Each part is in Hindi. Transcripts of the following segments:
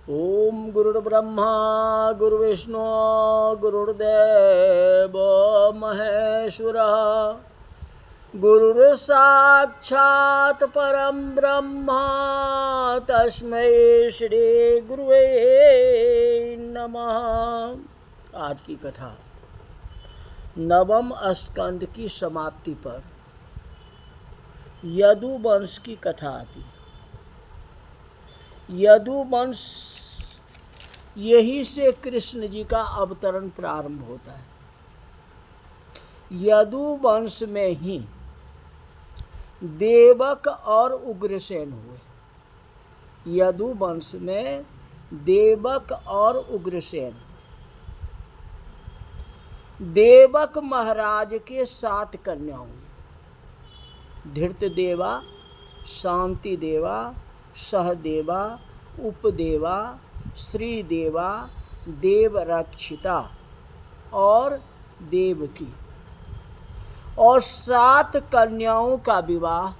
ओम गुरुर्ब्रह्मा गुरुर्विष्णु गुरुर्देव महेश्वरः गुरुर्साक्षात् परं ब्रह्म तस्मै श्री गुरुवे नमः। आज की कथा नवम स्कंद की समाप्ति पर यदुवंश की कथा आती है। यदुवंश, यही से कृष्ण जी का अवतरण प्रारंभ होता है। यदुवंश में ही देवक और उग्रसेन हुए। यदुवंश में देवक और उग्रसेन। देवक महाराज के 7 कन्या हुई। धृतदेवा, शांति देवा, सहदेवा, उपदेवा, श्रीदेवा, देवरक्षिता और देवकी। और 7 कन्याओं का विवाह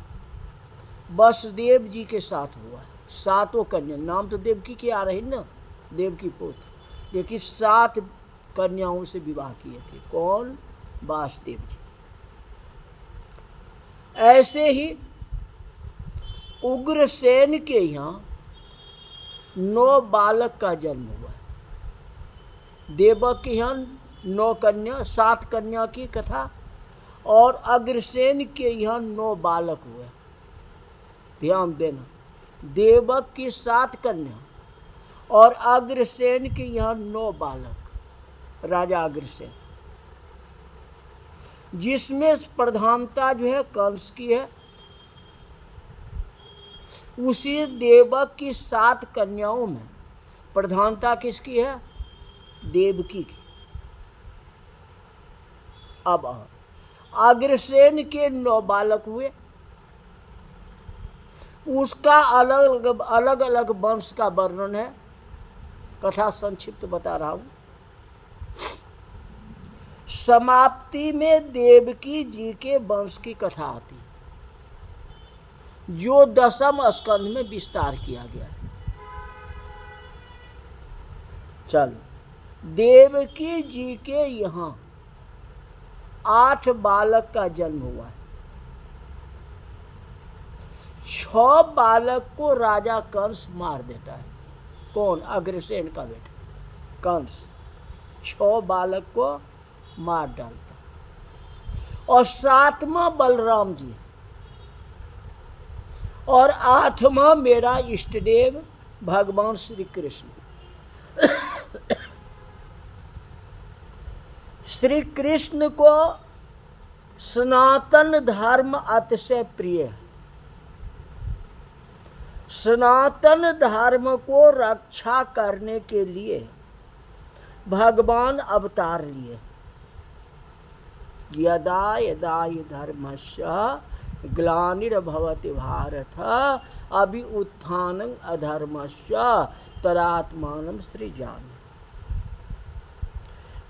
वसुदेव जी के साथ हुआ। 7 कन्या, नाम तो देवकी के आ रही ना, देवकी पुत्र, लेकिन 7 कन्याओं से विवाह किए थे। कौन? वासुदेव जी। ऐसे ही उग्रसेन के यहाँ 9 बालक का जन्म हुआ। देवक के यहाँ 9 कन्या, 7 कन्या की कथा, और अग्रसेन के यहाँ 9 बालक हुए। ध्यान देना, देवक की 7 कन्या और अग्रसेन के यहाँ 9 बालक, राजा अग्रसेन, जिसमें प्रधानता जो है कंस की है। उसी देवक की 7 कन्याओं में प्रधानता किसकी है? देवकी की। अब अग्रसेन के 9 बालक हुए। उसका अलग अलग वंश का वर्णन है। कथा संक्षिप्त बता रहा हूं। समाप्ति में देवकी जी के वंश की कथा आती है, जो 10वें स्कंद में विस्तार किया गया है। चलो, देवकी जी के यहाँ 8 बालक का जन्म हुआ है। 6 बालक को राजा कंस मार देता है। कौन? अग्रसेन का बेटा कंस 6 बालक को मार डालता। और 7वां बलराम जी और 8वां मेरा इष्टदेव भगवान श्री कृष्ण। श्री कृष्ण को सनातन धर्म अतिशय प्रिय है। सनातन धर्म को रक्षा करने के लिए भगवान अवतार लिए। यदा यदा हि धर्मस्य ग्लानिर्भवति भारत अभ्युत्थानं अधर्मस्य तदात्मानं सृजामि।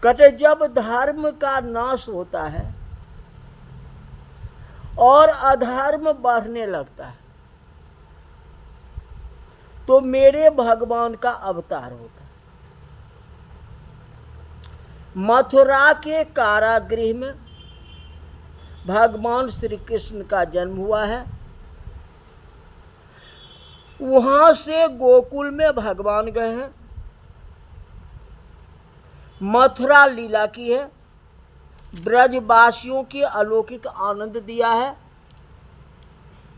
कहते जब धर्म का नाश होता है और अधर्म बढ़ने लगता है, तो मेरे भगवान का अवतार होता है। मथुरा के कारागृह में भगवान श्री कृष्ण का जन्म हुआ है। वहां से गोकुल में भगवान गए हैं। मथुरा लीला की है, ब्रजवासियों के अलौकिक आनंद दिया है,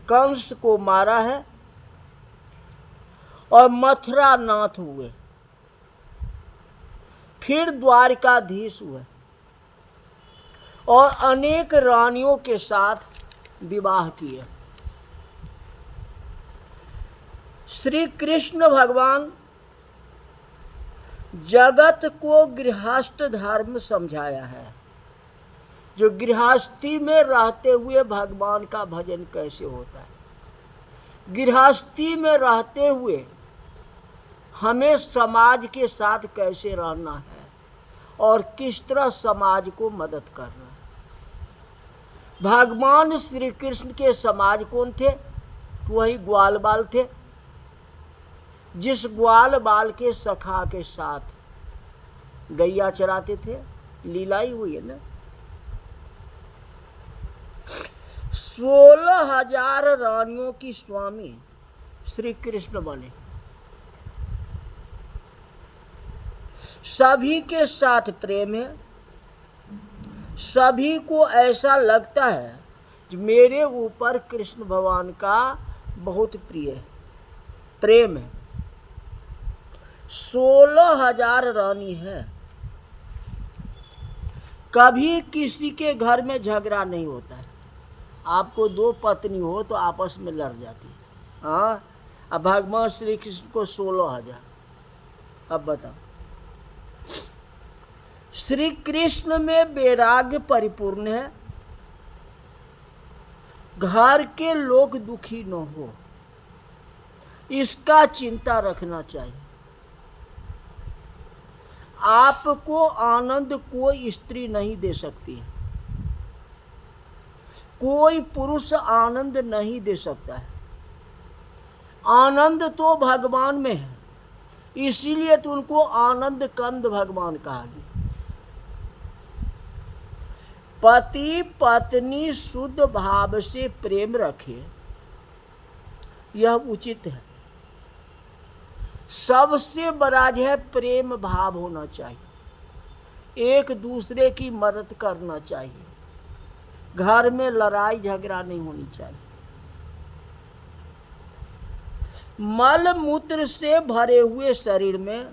कंस को मारा है और मथुरा नाथ हुए। फिर द्वारिकाधीश हुए और अनेक रानियों के साथ विवाह किए। श्री कृष्ण भगवान जगत को गृहस्थ धर्म समझाया है। जो गृहस्थी में रहते हुए भगवान का भजन कैसे होता है, गृहस्थी में रहते हुए हमें समाज के साथ कैसे रहना है और किस तरह समाज को मदद करना है। भगवान श्री कृष्ण के समाज कौन थे? वही ग्वाल बाल थे। जिस ग्वाल बाल के सखा के साथ गैया चराते थे, लीला ही हुई है ना। 16,000 रानियों की स्वामी श्री कृष्ण बने। सभी के साथ प्रेम है, सभी को ऐसा लगता है कि मेरे ऊपर कृष्ण भगवान का बहुत प्रेम है। 16,000 रानी है। कभी किसी के घर में झगड़ा नहीं होता है। आपको 2 पत्नी हो तो आपस में लड़ जाती है। हाँ, अब भगवान श्री कृष्ण को 16,000। अब बताओ, श्री कृष्ण में वैराग्य परिपूर्ण है। घर के लोग दुखी न हो, इसका चिंता रखना चाहिए। आपको आनंद कोई स्त्री नहीं दे सकती है, कोई पुरुष आनंद नहीं दे सकता है। आनंद तो भगवान में है, इसीलिए तो उनको आनंद कंद भगवान कहा गया। पति पत्नी शुद्ध भाव से प्रेम रखे, यह उचित है। सबसे बड़ा जो है प्रेम भाव होना चाहिए, एक दूसरे की मदद करना चाहिए, घर में लड़ाई झगड़ा नहीं होनी चाहिए। मल मूत्र से भरे हुए शरीर में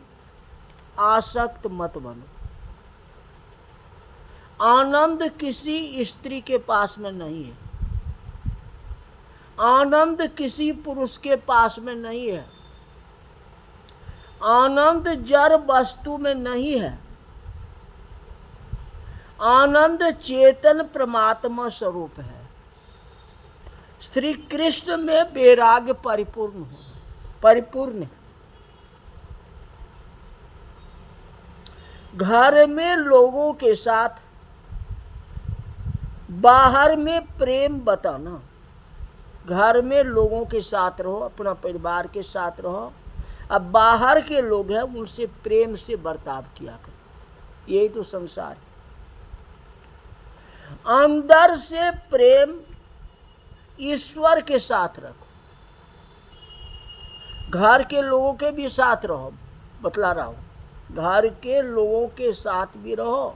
आसक्त मत बनो। आनंद किसी स्त्री के पास में नहीं है, आनंद किसी पुरुष के पास में नहीं है, आनंद जड़ वस्तु में नहीं है। आनंद चेतन परमात्मा स्वरूप है। श्री कृष्ण में वैराग्य परिपूर्ण है। घर में लोगों के साथ, बाहर में प्रेम बताना। घर में लोगों के साथ रहो, अपना परिवार के साथ रहो, अब बाहर के लोग हैं उनसे प्रेम से बर्ताव किया करो, यही तो संसार है। अंदर से प्रेम ईश्वर के साथ रखो। घर के लोगों के भी साथ रहो, बतला रहा हूं, घर के लोगों के साथ भी रहो,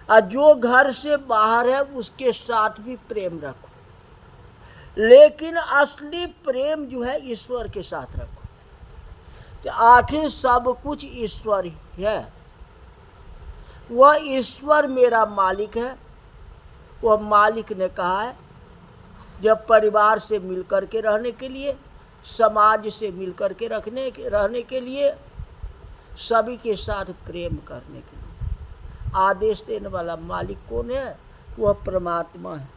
और जो घर से बाहर है उसके साथ भी प्रेम रखो, लेकिन असली प्रेम जो है ईश्वर के साथ रखो। तो आखिर सब कुछ ईश्वर ही है, वह ईश्वर मेरा मालिक है। वह मालिक ने कहा है जब परिवार से मिलकर के रहने के लिए, समाज से मिलकर के रहने के लिए, सभी के साथ प्रेम करने के लिए आदेश देने वाला मालिक कौन है? वह परमात्मा है।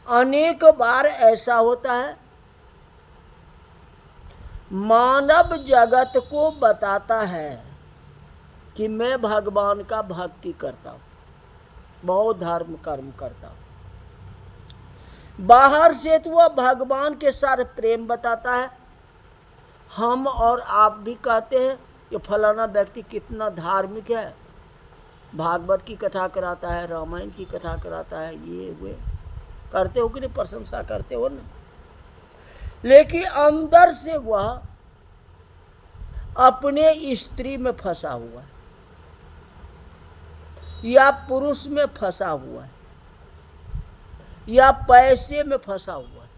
अनेक बार ऐसा होता है, मानव जगत को बताता है कि मैं भगवान का भक्ति करता हूँ, बहुत धर्म कर्म करता हूँ। बाहर से तो वह भगवान के साथ प्रेम बताता है। हम और आप भी कहते हैं कि फलाना व्यक्ति कितना धार्मिक है, भागवत की कथा कराता है, रामायण की कथा कराता है, ये वे करते हो कि नहीं, प्रशंसा करते हो ना। लेकिन अंदर से वह अपने स्त्री में फंसा हुआ है या पुरुष में फंसा हुआ है या पैसे में फंसा हुआ है।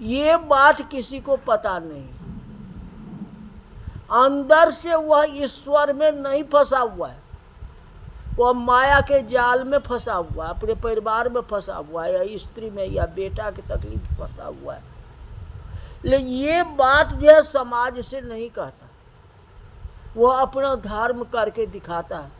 ये बात किसी को पता नहीं। अंदर से वह ईश्वर में नहीं फंसा हुआ है, वह माया के जाल में फंसा हुआ है, अपने परिवार में फंसा हुआ है, या स्त्री में या बेटा की तकलीफ में फंसा हुआ है। लेकिन ये बात जो है समाज से नहीं कहता, वह अपना धर्म करके दिखाता है।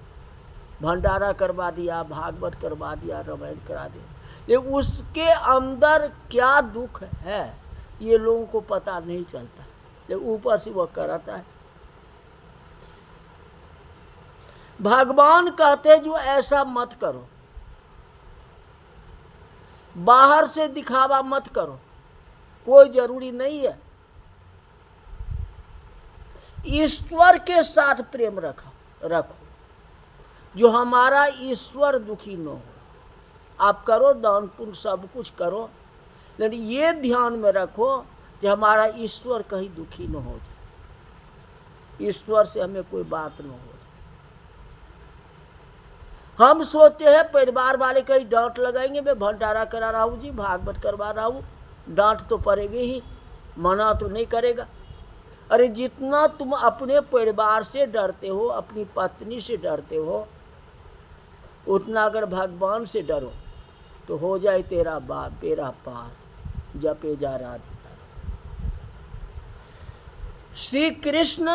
भंडारा करवा दिया, भागवत करवा दिया, रामायण करा दिया, लेकिन उसके अंदर क्या दुख है ये लोगों को पता नहीं चलता, लेकिन ऊपर से वह कराता है। भगवान कहते हैं जो ऐसा मत करो, बाहर से दिखावा मत करो, कोई जरूरी नहीं है। ईश्वर के साथ प्रेम रखो, जो हमारा ईश्वर दुखी न हो। आप करो दान पुण्य सब कुछ करो, लेकिन ये ध्यान में रखो कि हमारा ईश्वर कहीं दुखी न हो जाए, ईश्वर से हमें कोई बात न हो जाए। हम सोचते हैं परिवार वाले कहीं डांट लगाएंगे, मैं भंडारा करा रहा हूँ जी, भागवत करवा रहा हूँ, डांट तो पड़ेगी ही, मना तो नहीं करेगा। अरे जितना तुम अपने परिवार से डरते हो, अपनी पत्नी से डरते हो, उतना अगर भगवान से डरो तो हो जाए तेरा बेड़ा पार। जपे जा राधे। श्री कृष्ण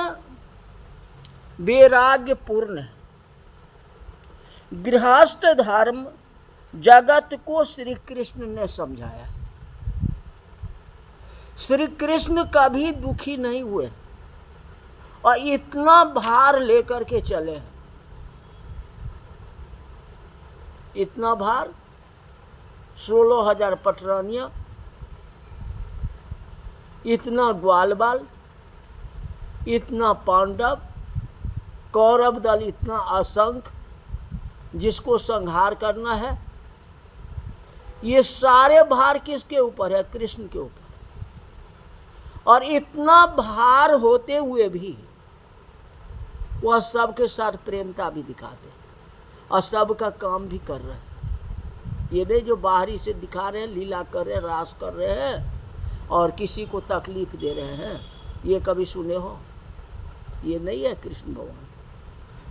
वैराग्य पूर्ण है। गृहस्थ धर्म जगत को श्री कृष्ण ने समझाया। श्री कृष्ण कभी दुखी नहीं हुए और इतना भार लेकर के चले हैं, इतना भार, 16,000 पटरानियां, इतना ग्वाल बाल, इतना पांडव, कौरव दल इतना असंख्य जिसको संहार करना है। ये सारे भार किसके ऊपर है? कृष्ण के ऊपर। और इतना भार होते हुए भी वह सबके साथ प्रेमता भी दिखाते और सबका काम भी कर रहे हैं। ये नहीं जो बाहरी से दिखा रहे हैं, लीला कर रहे हैं, रास कर रहे हैं और किसी को तकलीफ दे रहे हैं, ये कभी सुने हो? ये नहीं है कृष्ण भगवान।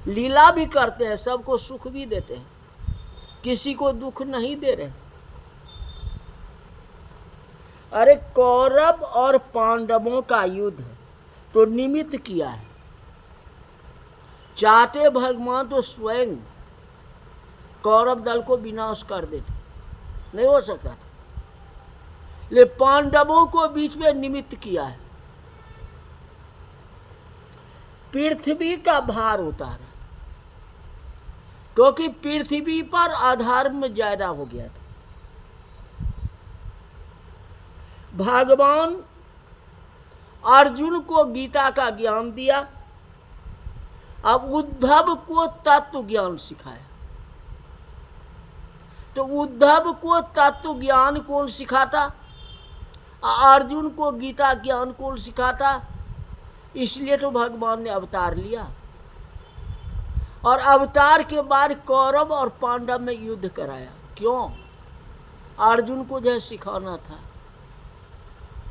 लीला भी करते हैं, सबको सुख भी देते हैं, किसी को दुख नहीं दे रहे। अरे कौरव और पांडवों का युद्ध तो निमित्त किया है, चाहते भगवान तो स्वयं कौरव दल को विनाश कर देते, नहीं हो सकता था, लेकिन पांडवों को बीच में निमित्त किया है। पृथ्वी का भार उतारा, क्योंकि पृथ्वी पर अधर्म ज्यादा हो गया था। भगवान अर्जुन को गीता का ज्ञान दिया, अब उद्धव को तत्व ज्ञान सिखाया। तो उद्धव को तत्व ज्ञान कौन सिखाता? अर्जुन को गीता ज्ञान कौन सिखाता? इसलिए तो भगवान ने अवतार लिया और अवतार के बाद कौरव और पांडव में युद्ध कराया। क्यों? अर्जुन को जो सिखाना था,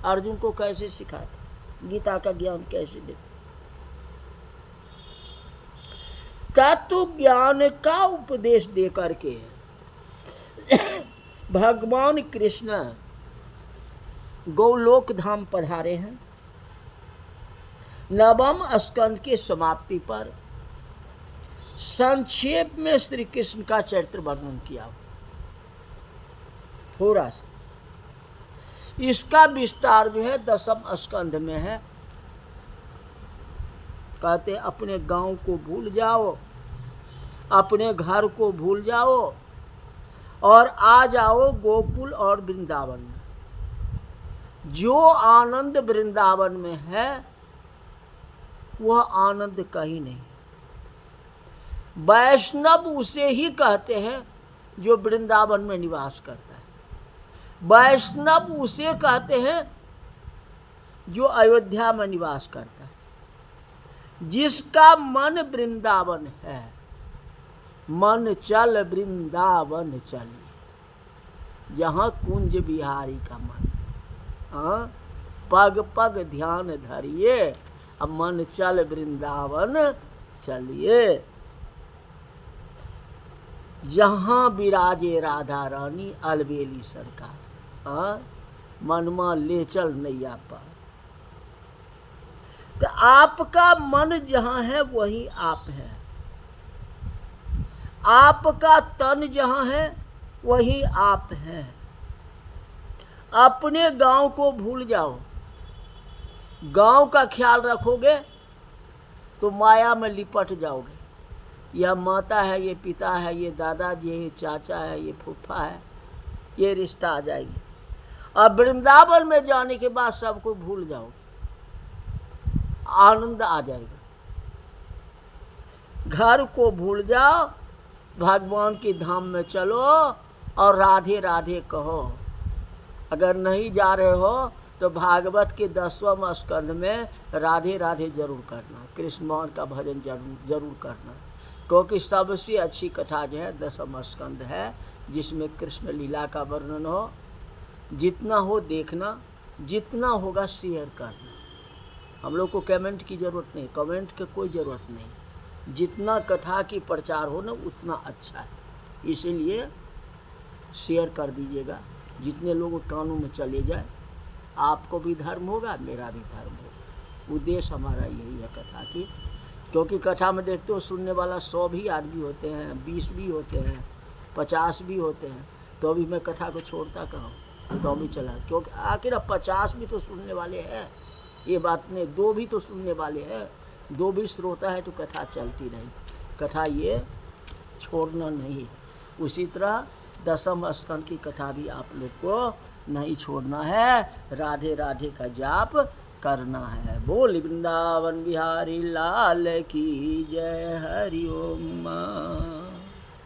अर्जुन को कैसे सिखाते, गीता का ज्ञान कैसे देते? तत्व ज्ञान का उपदेश दे करके भगवान कृष्ण गोलोक धाम पधारे हैं। नवम स्कंद की समाप्ति पर संक्षेप में श्री कृष्ण का चरित्र वर्णन किया, थोड़ा सा। इसका विस्तार जो है 10वें स्कंध में है। कहते अपने गांव को भूल जाओ, अपने घर को भूल जाओ और आ जाओ गोकुल और वृंदावन में। जो आनंद वृंदावन में है वह आनंद कहीं नहीं। वैष्णव उसे ही कहते हैं जो वृंदावन में निवास करता है। वैष्णव उसे कहते हैं जो अयोध्या में निवास करता है। जिसका मन वृंदावन है, मन चल वृंदावन चलिए, जहाँ कुंज बिहारी का मन। पग पग ध्यान धरिए, अब मन चल वृंदावन चलिए, जहाँ विराजे राधा रानी अलबेली सरकार, मनमा ले चल नैया पार। तो आपका मन जहाँ है वही आप है, आपका तन जहाँ है वही आप है। अपने गांव को भूल जाओ, गांव का ख्याल रखोगे तो माया में लिपट जाओगे। यह माता है, ये पिता है, ये दादाजी है, ये चाचा है, ये फूफा है, ये रिश्ता आ जाएगी। अब वृंदावन में जाने के बाद सबको भूल जाओ, आनंद आ जाएगा। घर को भूल जाओ, भगवान की धाम में चलो और राधे राधे कहो। अगर नहीं जा रहे हो तो भागवत के 10वां स्कंद में राधे राधे जरूर करना, कृष्ण भगवान का भजन जरूर करना, क्योंकि सबसे अच्छी कथा जो है 10वां स्कंद है, जिसमें कृष्ण लीला का वर्णन हो। जितना हो देखना, जितना होगा शेयर करना। हम लोग को कमेंट की ज़रूरत नहीं, कमेंट की कोई ज़रूरत नहीं। जितना कथा की प्रचार हो ना उतना अच्छा है, इसीलिए शेयर कर दीजिएगा। जितने लोगों कानों में चले जाए, आपको भी धर्म होगा, मेरा भी धर्म होगा। उद्देश्य हमारा यही है कथा की, क्योंकि कथा में देखते हो सुनने वाला 100 भी आदमी होते हैं, 20 भी होते हैं, 50 भी होते हैं, तो अभी मैं कथा को छोड़ता कहाँ, तो भी चला, क्योंकि आखिर अब 50 भी तो सुनने वाले हैं। ये बात नहीं, 2 भी तो सुनने वाले हैं, 2 भी श्रोता है तो कथा चलती रही। कथा ये छोड़ना नहीं। उसी तरह 10वां स्कंद की कथा भी आप लोग को नहीं छोड़ना है, राधे राधे का जाप करना है। बोल वृंदावन बिहारी लाल की जय, हरि ओम।